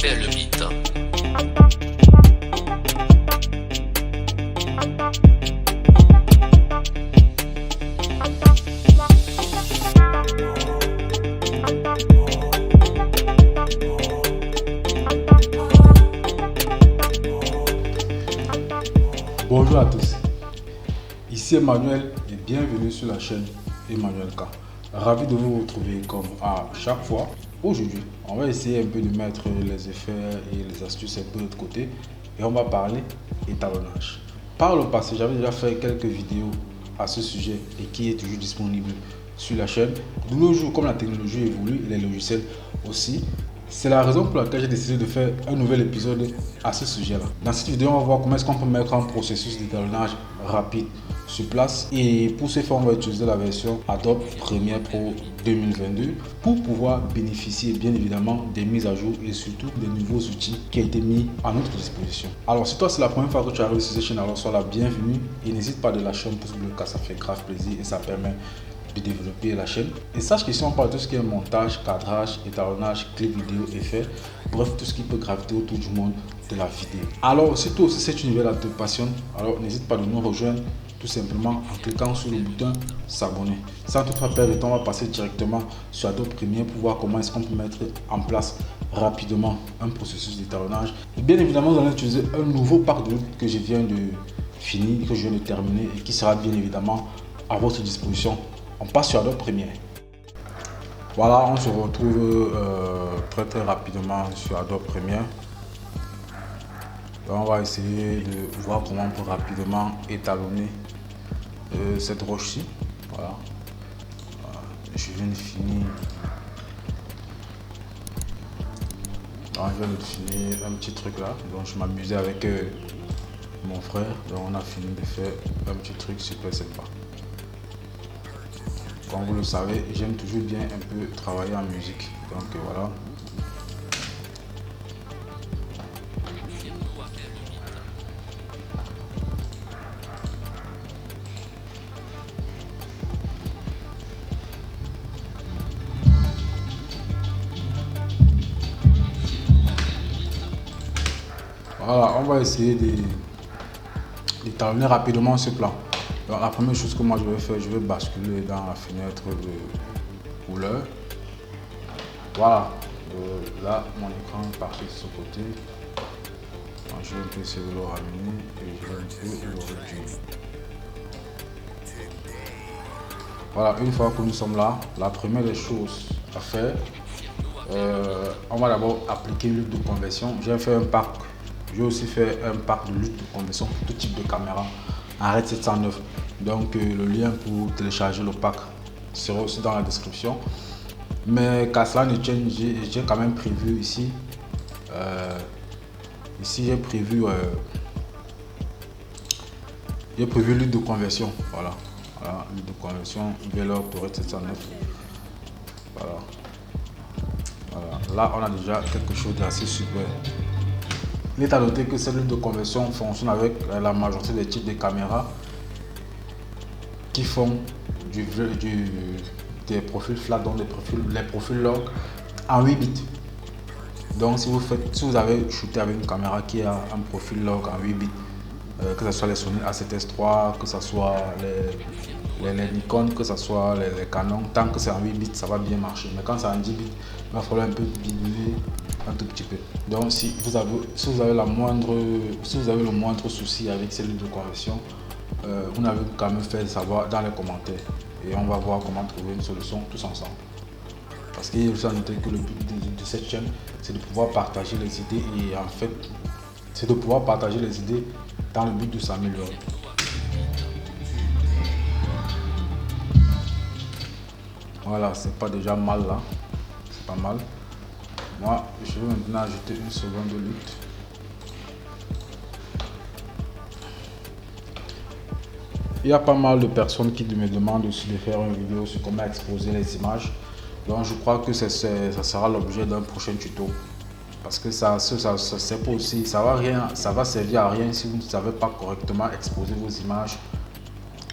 fait le beat. Bonjour à tous, ici Emmanuel et bienvenue sur la chaîne Emmanuel K. Ravi de vous retrouver comme à chaque fois. Aujourd'hui, on va essayer un peu de mettre les effets et les astuces un peu de l'autre côté et on va parler étalonnage. Par le passé, j'avais déjà fait quelques vidéos à ce sujet et qui est toujours disponible sur la chaîne. De nos jours, comme la technologie évolue et les logiciels aussi, c'est la raison pour laquelle j'ai décidé de faire un nouvel épisode à ce sujet-là. Dans cette vidéo, on va voir comment est-ce qu'on peut mettre un processus d'étalonnage rapide sur place. Et pour ce faire, on va utiliser la version Adobe Premiere Pro 2022 pour pouvoir bénéficier bien évidemment des mises à jour et surtout des nouveaux outils qui ont été mis à notre disposition. Alors si toi c'est la première fois que tu arrives sur cette chaîne, alors sois la bienvenue et n'hésite pas de lâcher un pouce bleu car ça fait grave plaisir et ça permet de développer la chaîne. Et sache qu'ici on parle de tout ce qui est montage, cadrage, étalonnage, clip vidéo, effets, bref tout ce qui peut graviter autour du monde de la vidéo. Alors si toi aussi cet univers te passionne, alors n'hésite pas de nous rejoindre tout simplement en cliquant sur le bouton s'abonner. Sans toutefois perdre de temps, on va passer directement sur Adobe Premiere pour voir comment est-ce qu'on peut mettre en place rapidement un processus d'étalonnage. Et bien évidemment, nous allons utiliser un nouveau pack de lutte que je viens de finir, que je viens de terminer et qui sera bien évidemment à votre disposition. On passe sur Adobe Premiere. Voilà, on se retrouve très rapidement sur Adobe Premiere. Donc, on va essayer de voir comment on peut rapidement étalonner cette roche-ci. Voilà. Je viens de finir. Donc, je viens de finir un petit truc là. Donc je m'amusais avec mon frère. Donc on a fini de faire un petit truc super sympa. Comme vous le savez, j'aime toujours bien un peu travailler en musique. Donc voilà. Voilà, on va essayer d'étalonner rapidement ce plan. Donc, la première chose que moi je vais faire, je vais basculer dans la fenêtre de couleur. Voilà, là mon écran est parti de ce côté. Donc, je vais un peu essayer de le ramener et je vais un peu le réduire. Voilà, une fois que nous sommes là, la première des choses à faire, on va d'abord appliquer l'huile de conversion. J'ai fait un pack. J'ai aussi fait un pack de lutte de conversion pour tout type de caméra en RED 709. Donc le lien pour télécharger le pack sera aussi dans la description. Mais qu'à cela ne tienne, j'ai quand même prévu ici. Ici j'ai prévu lutte de conversion. Voilà, lutte de conversion Velour pour RED 709. Voilà. Là on a déjà quelque chose d'assez super. Il est à noter que cette lutte de conversion fonctionne avec la majorité des types de caméras qui font des profils flat, donc les profils log en 8 bits. Donc si vous avez shooté avec une caméra qui a un profil log en 8 bits, que ce soit les Sony A7S3, que ce soit les Nikon, que ce soit les Canon, tant que c'est en 8 bits, ça va bien marcher. Mais quand c'est en 10 bits, il va falloir un peu biduler un tout petit peu. Donc si vous avez le moindre souci avec cette lutte de conversion, vous n'avez qu'à me faire savoir dans les commentaires et on va voir comment trouver une solution tous ensemble. Parce qu'il faut noter que le but de cette chaîne, c'est de pouvoir partager les idées et en fait, c'est de pouvoir partager les idées dans le but de s'améliorer. Voilà, c'est pas déjà mal là, c'est pas mal. Moi, je vais maintenant ajouter une seconde de lutte. Il y a pas mal de personnes qui me demandent aussi de faire une vidéo sur comment exposer les images. Donc je crois que ça sera l'objet d'un prochain tuto. Parce que ça va servir à rien si vous ne savez pas correctement exposer vos images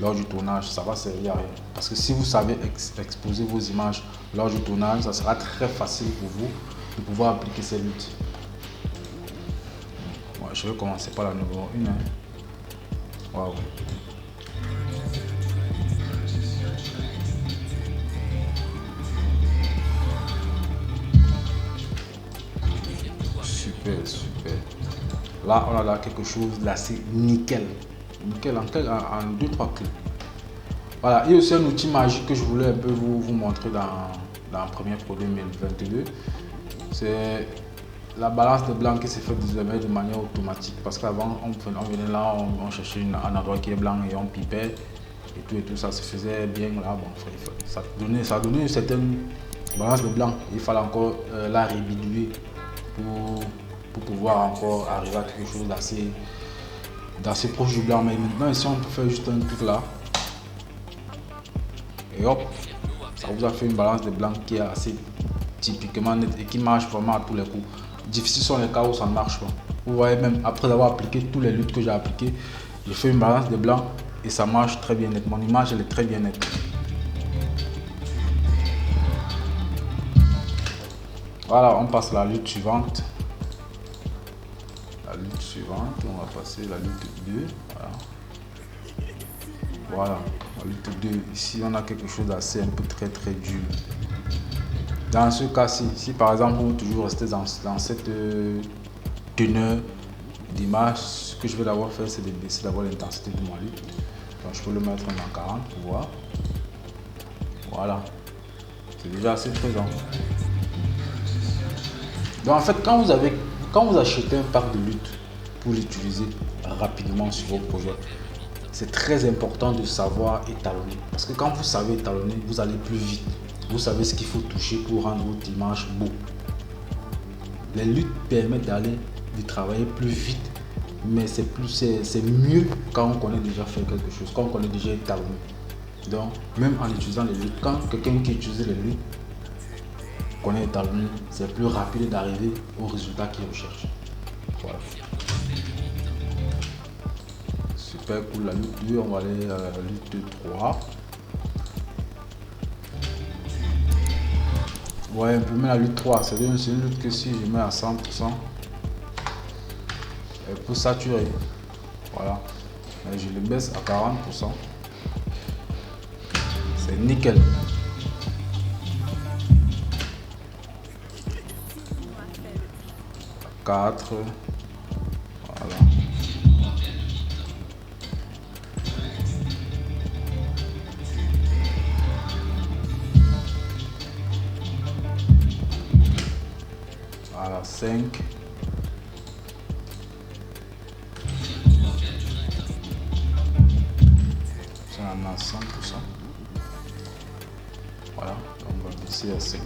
lors du tournage. Ça va servir à rien. Parce que si vous savez exposer vos images lors du tournage, ça sera très facile pour vous de pouvoir appliquer ces luttes. Je vais commencer par la numéro 1. Hein. Waouh. Super, super. Là, on a là quelque chose d'assez nickel. Nickel en 2-3 clics. Voilà, et aussi un outil magique que je voulais un peu vous montrer dans Premiere Pro 2022. C'est la balance de blanc qui s'est faite désormais de manière automatique. Parce qu'avant, on venait là, on cherchait un endroit qui est blanc et on pipait. Et tout ça se faisait bien là. Bon, ça donnait une certaine balance de blanc. Il fallait encore la rébiduer pour pouvoir encore arriver à quelque chose d'assez proche du blanc. Mais maintenant, ici, on peut faire juste un truc là. Et hop, ça vous a fait une balance de blanc qui est assez typiquement nette et qui marche vraiment à tous les coups. Difficile sont les cas où ça ne marche pas. Vous voyez, même après avoir appliqué tous les luttes que j'ai appliquées, j'ai fait une balance de blanc et ça marche très bien net. Mon image elle est très bien nette. Voilà, on passe à la lutte suivante. La lutte suivante, on va passer à la lutte 2. Voilà, la lutte 2. Ici, on a quelque chose d'assez un peu très dur. Dans ce cas-ci, si par exemple vous toujours rester dans cette teneur d'image, ce que je vais d'abord faire, c'est de baisser d'abord l'intensité de ma lutte. Donc je peux le mettre en 40 pour voir. Voilà, c'est déjà assez présent. Donc en fait, quand vous achetez un pack de lutte pour l'utiliser rapidement sur vos projets, c'est très important de savoir étalonner. Parce que quand vous savez étalonner, vous allez plus vite. Vous savez ce qu'il faut toucher pour rendre votre image beau. Les luttes permettent de travailler plus vite, mais c'est mieux quand on connaît déjà faire quelque chose, quand on connaît déjà étalonner. Donc, même en utilisant les luttes, quand quelqu'un qui utilise les luttes connaît étalonner, c'est plus rapide d'arriver au résultat qu'il recherche. Voilà. Super cool, la lutte 2, on va aller à la lutte 3. Ouais, un peu même la lutte 3, c'est une lutte que si je mets à 100%, elle peut saturer. Voilà. Mais je le baisse à 40%. C'est nickel. À 4. Voilà. Voilà, 5. Ça en a 100%. Voilà, on va baisser à 50%.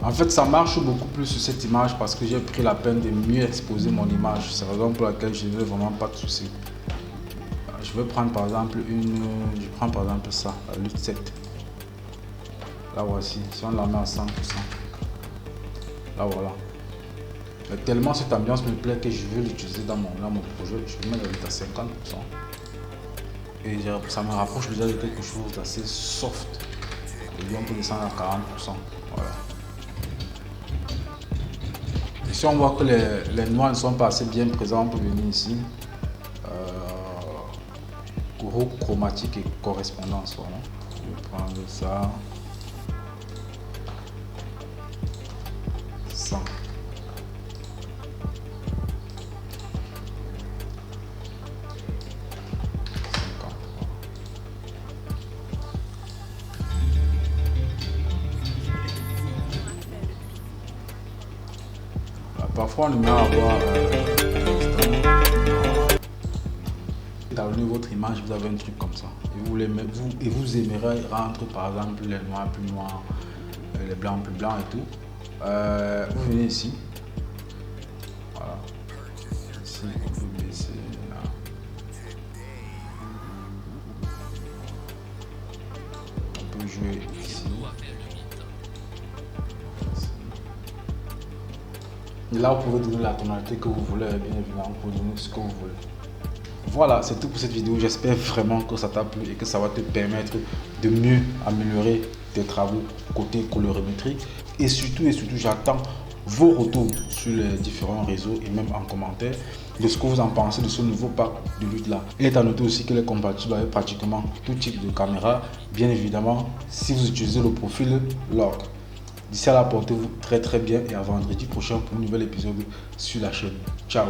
En fait, ça marche beaucoup plus sur cette image parce que j'ai pris la peine de mieux exposer mon image. C'est la raison pour laquelle je n'ai vraiment pas de soucis. Je vais prendre par exemple ça, la lutte 7. Là voici, si on la met à 100%. Là voilà. Mais tellement cette ambiance me plaît que je veux l'utiliser dans mon projet, je vais mettre la lutte à 50%. Et ça me rapproche déjà de quelque chose d'assez soft. Et bien on peut descendre à 40%. Voilà. Et si on voit que les noirs ne sont pas assez bien présents, on peut venir ici. Chromatique et correspondance. Voilà. Je vais prendre ça. 100. Parfois, on aimerait avoir étalonner votre image, vous avez un truc comme ça. Et vous aimeriez rendre par exemple les noirs plus noirs, les blancs plus blancs et tout. Vous venez ici. Voilà. Ici, on peut baisser là. On peut jouer ici. Et là, vous pouvez donner la tonalité que vous voulez, bien évidemment, vous pouvez donner ce que vous voulez. Voilà, c'est tout pour cette vidéo. J'espère vraiment que ça t'a plu et que ça va te permettre de mieux améliorer des travaux côté colorimétrie. Et surtout, j'attends vos retours sur les différents réseaux et même en commentaire de ce que vous en pensez de ce nouveau pack de lutte là. Il est à noter aussi qu'il est compatible avec pratiquement tout type de caméra, bien évidemment si vous utilisez le profil log. D'ici là, portez-vous très bien et à vendredi prochain pour un nouvel épisode sur la chaîne. Ciao.